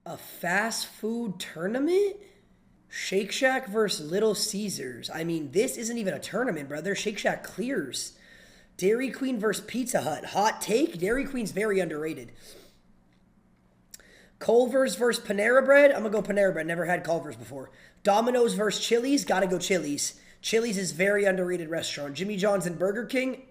A fast food tournament? Shake Shack versus Little Caesars. I mean, this isn't even a tournament, brother. Shake Shack clears. Dairy Queen versus Pizza Hut. Hot take? Dairy Queen's very underrated. Culver's versus Panera Bread. I'm going to go Panera Bread. Never had Culver's before. Domino's versus Chili's. Got to go Chili's. Chili's is very underrated restaurant. Jimmy John's and Burger King.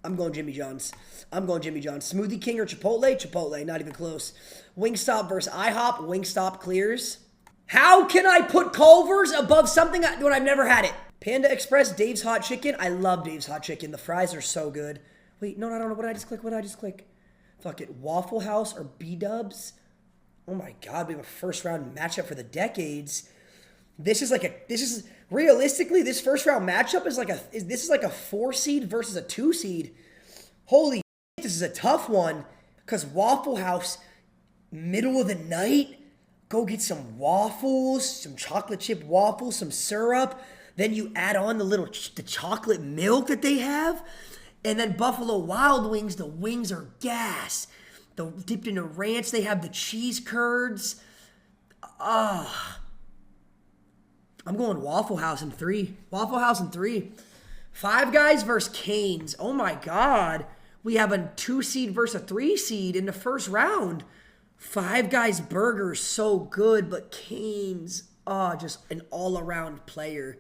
I'm going Jimmy John's. I'm going Jimmy John's. Smoothie King or Chipotle? Chipotle. Not even close. Wingstop versus IHOP. Wingstop clears. How can I put Culver's above something when I've never had it? Panda Express, Dave's Hot Chicken. I love Dave's Hot Chicken. The fries are so good. Wait, no, I don't know. What did I just click? What did I just click? Fuck it. Waffle House or B-Dubs? Oh my God, we have a first round matchup for the decades. This is realistically, this first round matchup is like a 4 seed versus a 2 seed. Holy shit, this is a tough one. Because Waffle House, middle of the night, go get some waffles, some chocolate chip waffles, some syrup. Then you add on the chocolate milk that they have. And then Buffalo Wild Wings, the wings are gas. Dipped in a ranch, they have the cheese curds. I'm going Waffle House in 3. Waffle House in 3. Five Guys versus Cane's. Oh my God. We have a 2 seed versus a 3 seed in the first round. Five Guys burgers, so good, but Cane's, just an all-around player.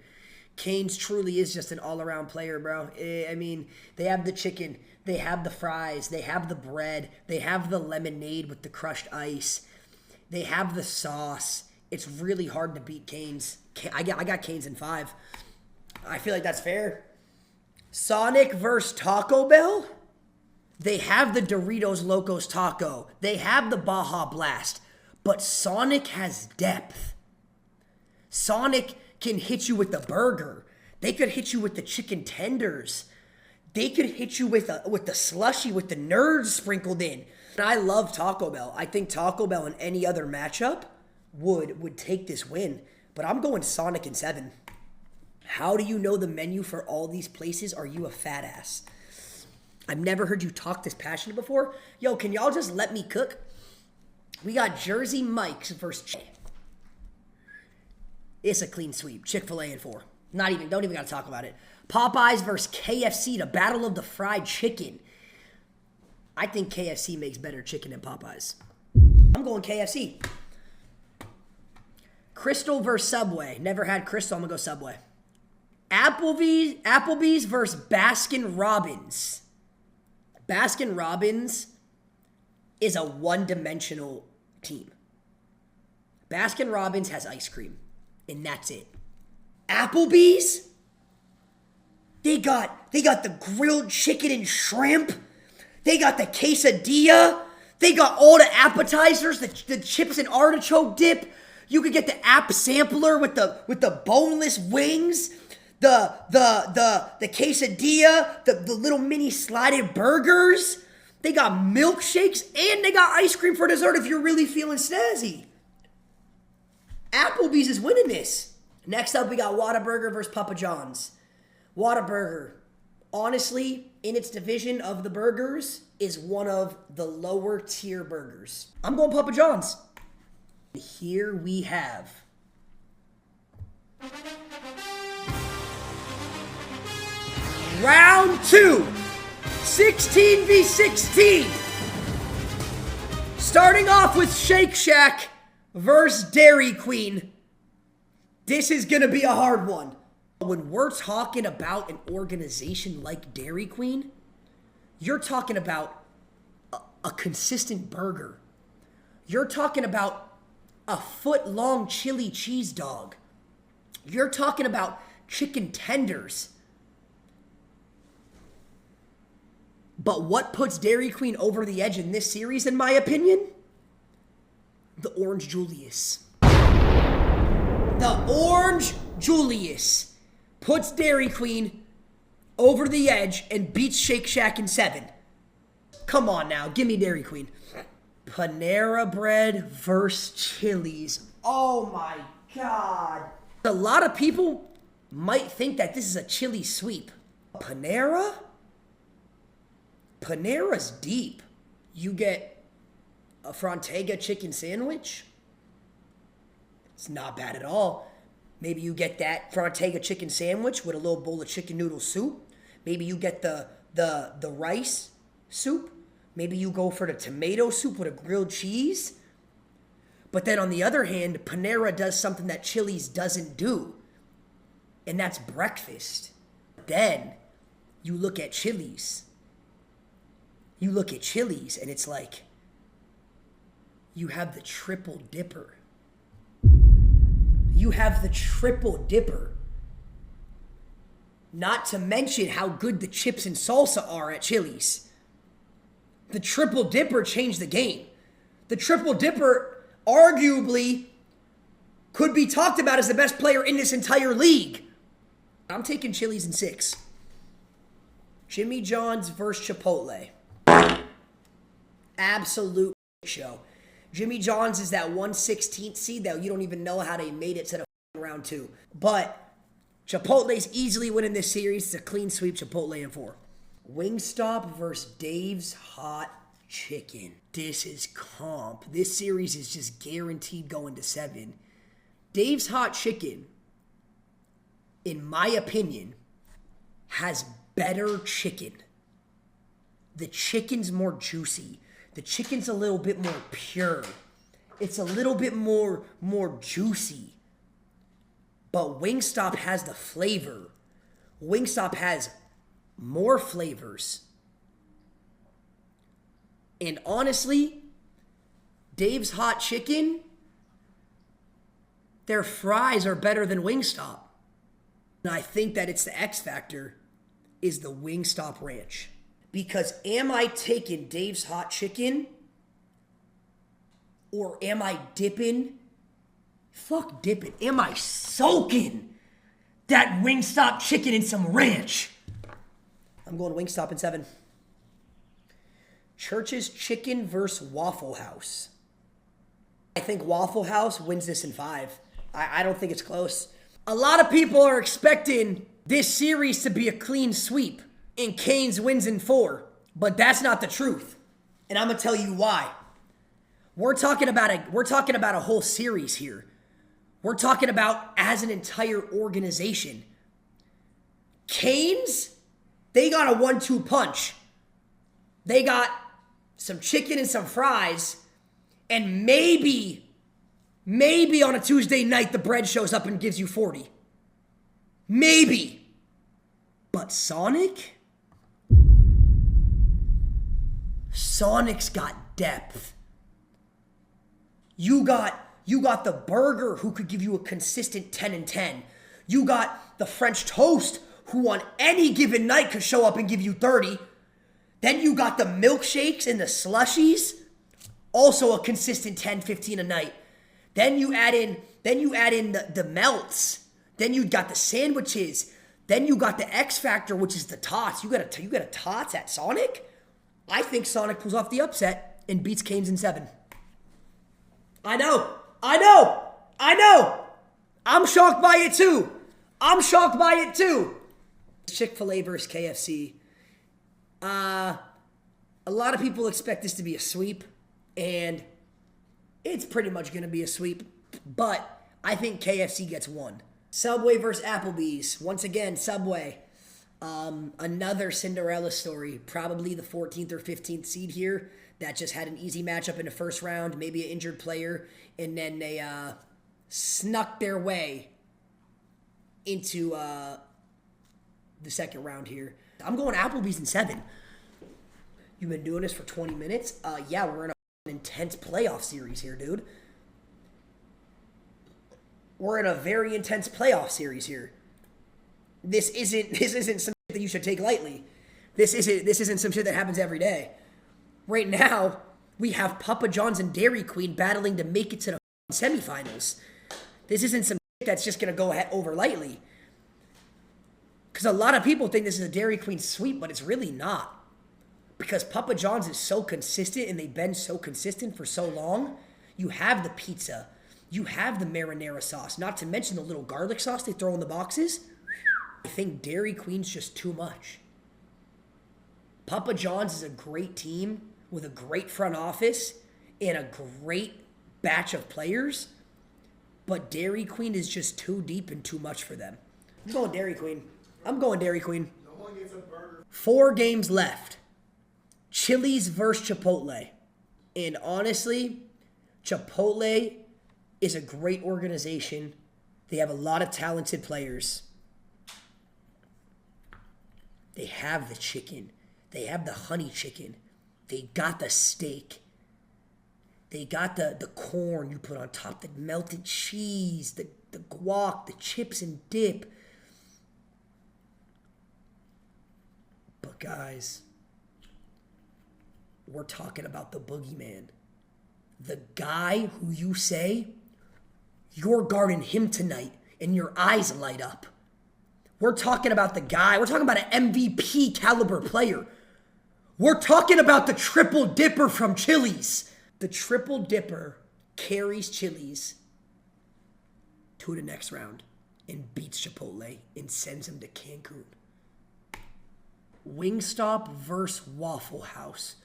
Cane's truly is just an all-around player, bro. I mean, they have the chicken, they have the fries, they have the bread, they have the lemonade with the crushed ice, they have the sauce. It's really hard to beat Cane's. I got Cane's in 5. I feel like that's fair. Sonic versus Taco Bell? They have the Doritos Locos Taco. They have the Baja Blast. But Sonic has depth. Sonic can hit you with the burger. They could hit you with the chicken tenders. They could hit you with the slushy with the nerds sprinkled in. And I love Taco Bell. I think Taco Bell in any other matchup would take this win. But I'm going Sonic in 7. How do you know the menu for all these places? Are you a fat ass? I've never heard you talk this passionate before. Yo, can y'all just let me cook? We got Jersey Mike's versus Chick. It's a clean sweep. Chick-fil-A in 4. Don't even gotta talk about it. Popeyes versus KFC, the battle of the fried chicken. I think KFC makes better chicken than Popeyes. I'm going KFC. Crystal versus Subway. Never had Crystal, I'm gonna go Subway. Applebee's versus Baskin Robbins. Baskin Robbins is a one-dimensional team. Baskin Robbins has ice cream, and that's it. Applebee's? They got the grilled chicken and shrimp. They got the quesadilla. They got all the appetizers, the chips and artichoke dip. You could get the app sampler with the boneless wings. The quesadilla, the little mini slided burgers. They got milkshakes and they got ice cream for dessert if you're really feeling snazzy. Applebee's is winning this. Next up, we got Whataburger versus Papa John's. Whataburger, honestly, in its division of the burgers, is one of the lower tier burgers. I'm going Papa John's. Here we have Round 2, 16 v 16. Starting off with Shake Shack versus Dairy Queen. This is going to be a hard one. When we're talking about an organization like Dairy Queen, you're talking about a consistent burger. You're talking about a foot-long chili cheese dog. You're talking about chicken tenders. But what puts Dairy Queen over the edge in this series, in my opinion? The Orange Julius. The Orange Julius puts Dairy Queen over the edge and beats Shake Shack in 7. Come on now, give me Dairy Queen. Panera Bread versus Chili's. Oh my God. A lot of people might think that this is a Chili sweep. Panera? Panera's deep. You get a Frontega chicken sandwich. It's not bad at all. Maybe you get that Frontega chicken sandwich with a little bowl of chicken noodle soup. Maybe you get the rice soup. Maybe you go for the tomato soup with a grilled cheese. But then on the other hand, Panera does something that Chili's doesn't do. And that's breakfast. Then you look at Chili's. You look at Chili's and it's like you have the triple dipper. You have the triple dipper. Not to mention how good the chips and salsa are at Chili's. The triple dipper changed the game. The triple dipper arguably could be talked about as the best player in this entire league. I'm taking Chili's in 6. Jimmy John's versus Chipotle. Absolute show. Jimmy John's is that 1/16th seed that you don't even know how they made it to the round 2. But Chipotle's easily winning this series. It's a clean sweep, Chipotle in 4. Wingstop versus Dave's Hot Chicken. This is comp. This series is just guaranteed going to 7. Dave's Hot Chicken, in my opinion, has better chicken. The chicken's more juicy. The chicken's a little bit more pure. It's a little bit more juicy. But Wingstop has the flavor. Wingstop has more flavors. And honestly, Dave's Hot Chicken, their fries are better than Wingstop. And I think that it's the X factor is the Wingstop Ranch. Because am I taking Dave's Hot Chicken or am I dipping? Fuck dipping. Am I soaking that Wingstop chicken in some ranch? I'm going Wingstop in 7. Church's Chicken versus Waffle House. I think Waffle House wins this in 5. I don't think it's close. A lot of people are expecting this series to be a clean sweep and Canes wins in 4. But that's not the truth. And I'm going to tell you why. We're talking about a whole series here. We're talking about as an entire organization. Canes, they got a 1-2 punch. They got some chicken and some fries, and maybe on a Tuesday night the bread shows up and gives you 40. Maybe. But Sonic's got depth. You got the burger who could give you a consistent 10 and 10. You got the French toast who on any given night could show up and give you 30. Then you got the milkshakes and the slushies, also a consistent 10, 15 a night. Then you add in the melts. Then you got the sandwiches. Then you got the X Factor, which is the tots. You got a tots at Sonic? I think Sonic pulls off the upset and beats Canes in 7. I know. I'm shocked by it too. Chick-fil-A versus KFC. A lot of people expect this to be a sweep, and it's pretty much going to be a sweep, but I think KFC gets 1. Subway versus Applebee's. Once again, Subway. Another Cinderella story. Probably the 14th or 15th seed here that just had an easy matchup in the first round, maybe an injured player, and then they snuck their way into the second round here. I'm going Applebee's in 7. You've been doing this for 20 minutes? Yeah, we're in an intense playoff series here, dude. We're in a very intense playoff series here. This isn't some shit that you should take lightly. This isn't some shit that happens every day. Right now, we have Papa John's and Dairy Queen battling to make it to the semifinals. This isn't some shit that's just going to go over lightly. Because a lot of people think this is a Dairy Queen sweep, but it's really not. Because Papa John's is so consistent and they've been so consistent for so long. You have the pizza. You have the marinara sauce. Not to mention the little garlic sauce they throw in the boxes. I think Dairy Queen's just too much. Papa John's is a great team with a great front office and a great batch of players. But Dairy Queen is just too deep and too much for them. I'm going Dairy Queen. I'm going Dairy Queen. No one gets a burger. 4 games left. Chili's versus Chipotle. And honestly, Chipotle is a great organization. They have a lot of talented players. They have the chicken. They have the honey chicken. They got the steak. They got the corn you put on top, the melted cheese, the guac, the chips and dip. But guys, we're talking about the boogeyman. The guy who you say, you're guarding him tonight and your eyes light up. We're talking about the guy, we're talking about an MVP caliber player. We're talking about the triple dipper from Chili's. The triple dipper carries Chili's to the next round and beats Chipotle and sends him to Cancun. Wingstop versus Waffle House.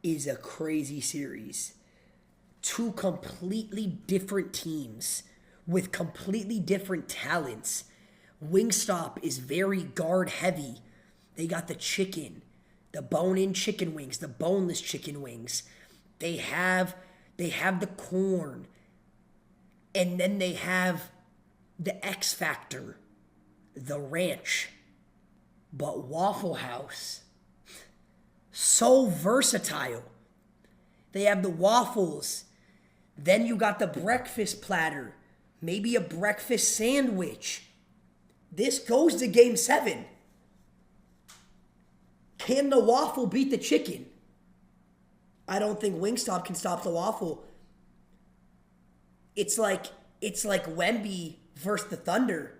Is a crazy series. 2 completely different teams with completely different talents. Wingstop is very guard heavy. They got the chicken, the bone-in chicken wings, the boneless chicken wings. They have the corn. And then they have the X Factor, the ranch. But Waffle House, so versatile. They have the waffles. Then you got the breakfast platter. Maybe a breakfast sandwich. This goes to game 7. Can the waffle beat the chicken? I don't think Wingstop can stop the waffle. It's like Wemby versus the Thunder.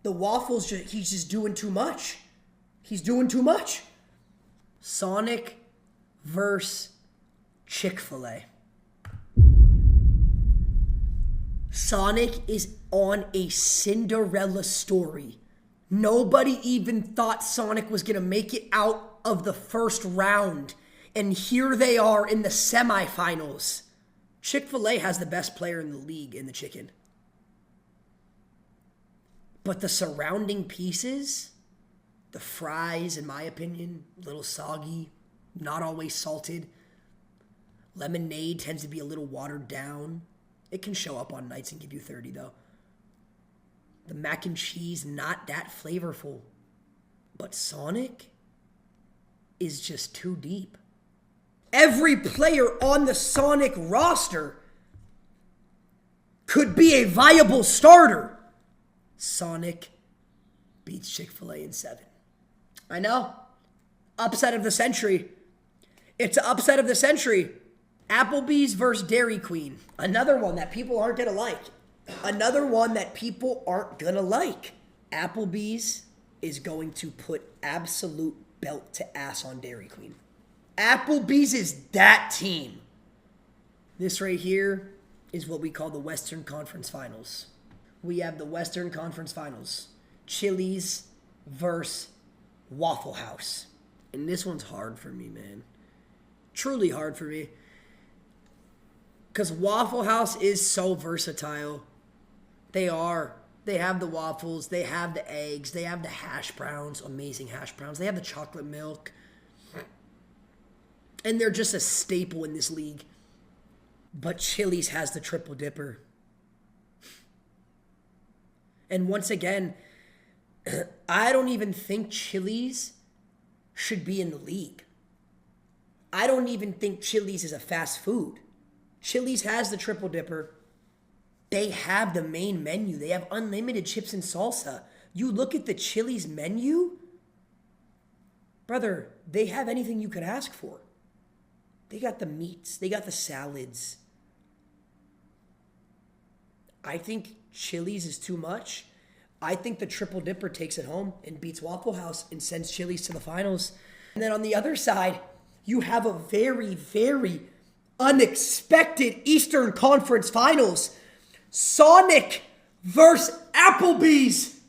The waffles, he's just doing too much. He's doing too much. Sonic versus Chick-fil-A. Sonic is on a Cinderella story. Nobody even thought Sonic was going to make it out of the first round. And here they are in the semifinals. Chick-fil-A has the best player in the league in the chicken. But the surrounding pieces, the fries, in my opinion, a little soggy, not always salted. Lemonade tends to be a little watered down. It can show up on nights and give you 30, though. The mac and cheese, not that flavorful. But Sonic is just too deep. Every player on the Sonic roster could be a viable starter. Sonic beats Chick-fil-A in 7. I know. Upset of the century. It's an upset of the century. Applebee's versus Dairy Queen. Another one that people aren't going to like. Another one that people aren't going to like. Applebee's is going to put absolute belt to ass on Dairy Queen. Applebee's is that team. This right here is what we call the Western Conference Finals. We have the Western Conference Finals. Chili's versus Waffle House. And this one's hard for me, man. Truly hard for me. Because Waffle House is so versatile. They are. They have the waffles. They have the eggs. They have the hash browns. Amazing hash browns. They have the chocolate milk. And they're just a staple in this league. But Chili's has the triple dipper. And once again, I don't even think Chili's should be in the league. I don't even think Chili's is a fast food. Chili's has the triple dipper. They have the main menu. They have unlimited chips and salsa. You look at the Chili's menu, brother, they have anything you could ask for. They got the meats. They got the salads. I think Chili's is too much. I think the triple dipper takes it home and beats Waffle House and sends Chili's to the finals. And then on the other side, you have a very, very unexpected Eastern Conference Finals. Sonic versus Applebee's.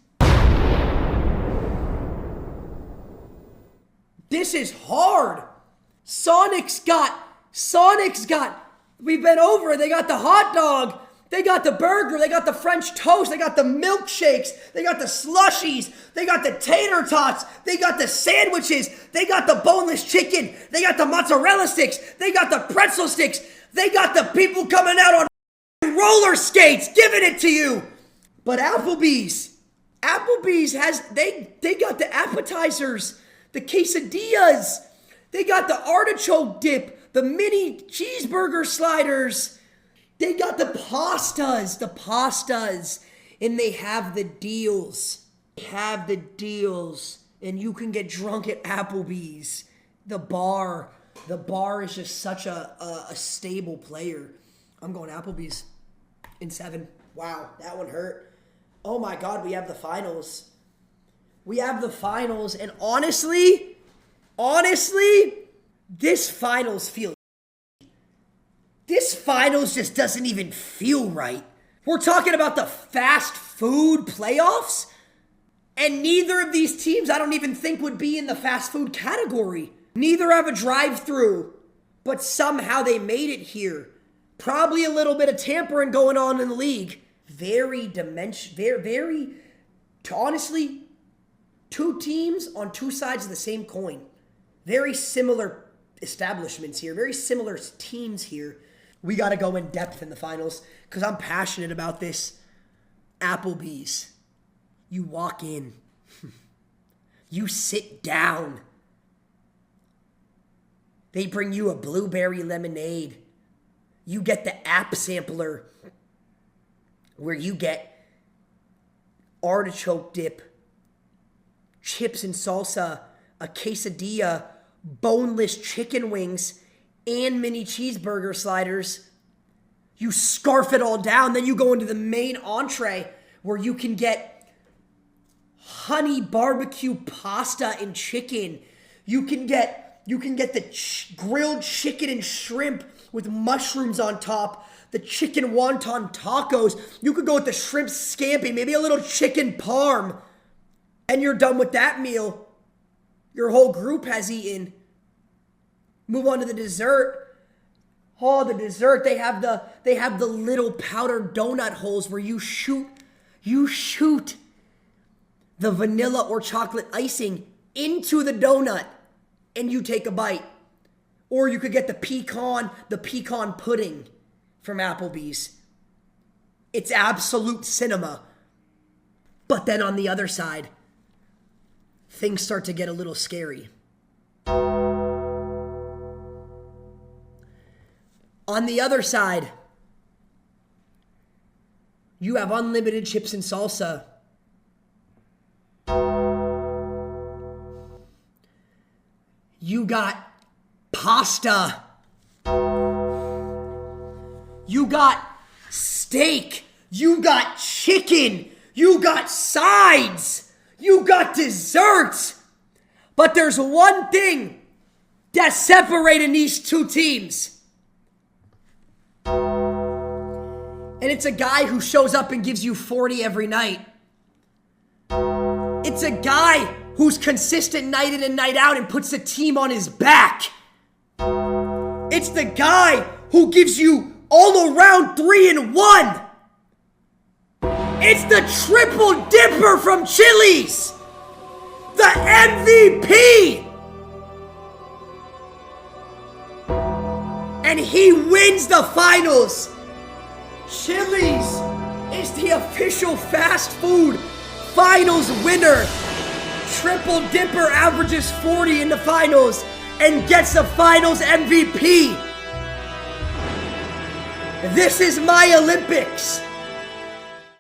This is hard. Sonic's got, we've been over. They got the hot dog. They got the burger. They got the French toast. They got the milkshakes. They got the slushies. They got the tater tots. They got the sandwiches. They got the boneless chicken. They got the mozzarella sticks. They got the pretzel sticks. They got the people coming out on roller skates giving it to you. But Applebee's has, they got the appetizers, the quesadillas. They got the artichoke dip, the mini cheeseburger sliders. They got the pastas, and they have the deals. And you can get drunk at Applebee's. The bar is just such a stable player. I'm going Applebee's in 7. Wow, that one hurt. Oh my God, we have the finals. And honestly, this finals just doesn't even feel right. We're talking about the fast food playoffs, and neither of these teams I don't even think would be in the fast food category. Neither have a drive-through, but somehow they made it here. Probably a little bit of tampering going on in the league. Honestly, two teams on two sides of the same coin. Very similar establishments here, very similar teams here. We got to go in depth in the finals because I'm passionate about this. Applebee's. You walk in. You sit down. They bring you a blueberry lemonade. You get the app sampler where you get artichoke dip, chips and salsa, a quesadilla, boneless chicken wings, and mini cheeseburger sliders. You scarf it all down. Then you go into the main entree where you can get honey barbecue pasta and chicken. You can get the grilled chicken and shrimp with mushrooms on top. The chicken wonton tacos. You could go with the shrimp scampi, maybe a little chicken parm. And you're done with that meal. Your whole group has eaten. Move on to the dessert. Oh, the dessert. They have the little powdered donut holes where you shoot the vanilla or chocolate icing into the donut and you take a bite. Or you could get the pecan pudding from Applebee's. It's absolute cinema. But then on the other side, things start to get a little scary. On the other side, you have unlimited chips and salsa. You got pasta. You got steak. You got chicken. You got sides. You got desserts. But there's one thing that's separating these two teams. And it's a guy who shows up and gives you 40 every night. It's a guy who's consistent night in and night out and puts the team on his back. It's the guy who gives you all around 3-in-1. It's the triple dipper from Chili's. The MVP. And he wins the finals. Chili's is the official fast food finals winner. Triple dipper averages 40 in the finals and gets the finals MVP. This is my Olympics.